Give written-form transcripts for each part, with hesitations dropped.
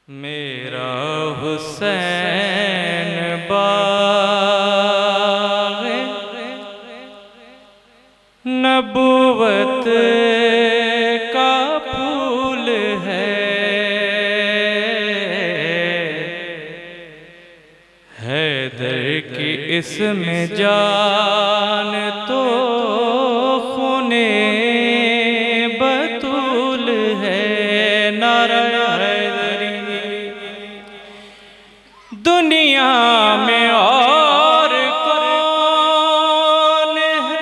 मेरा हुसैन बाग़ नबूवत का फूल है हैदर की इसमें जान तो खूने बतूल है। नारा हैदरी दुनिया में और कौन है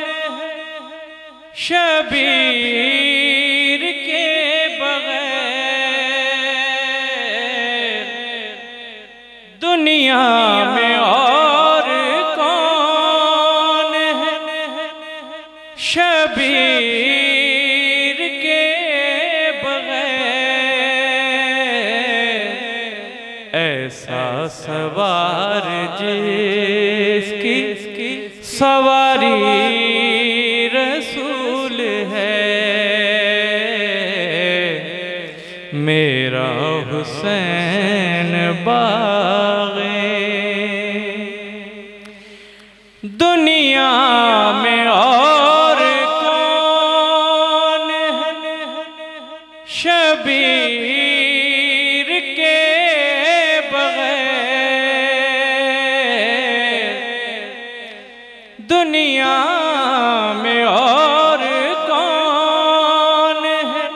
शबीर के बगैर, दुनिया में और कौन है शबीर के बगैर, ऐसा सवार जिसकी सवारी रसूल है। मेरा हुसैन बाग़ दुनिया में और कौन है शबीर के बगैर, दुनिया में और कौन है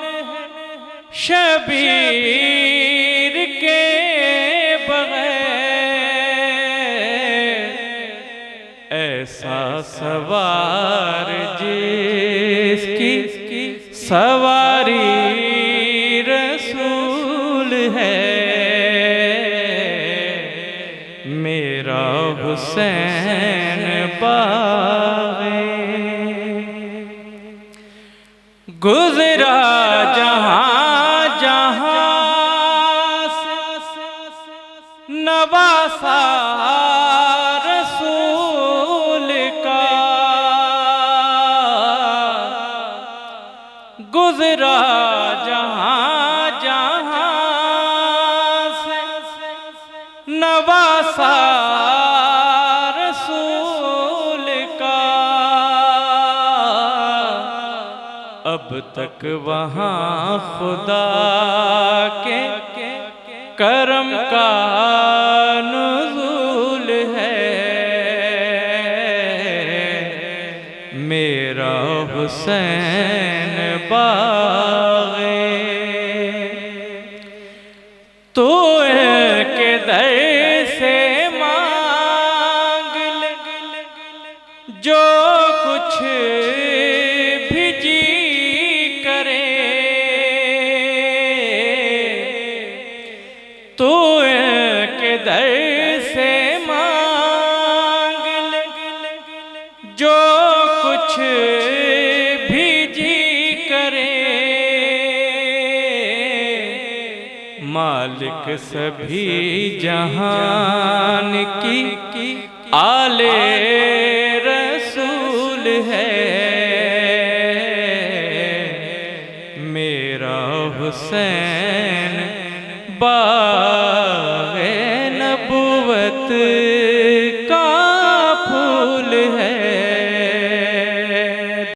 शबीर के बगैर, ऐसा सवार जिसकी सवारी रसूल है। मेरा हुसैन बाग़ गुज़रा जहाँ जहाँ से नवासा रसूल का, गुज़रा जहाँ जहाँ से नवासा रसूल का, अब तक वहाँ खुदा के करम का नुज़ूल है। मेरा हुसैन बाग़ तो के दर से मांग ले जो कुछ भी जी करे, तो के दर से मांग ले जो कुछ भी जी करे, मालिक सभी जहान की आले रसूल है। मेरा हुसैन बाग़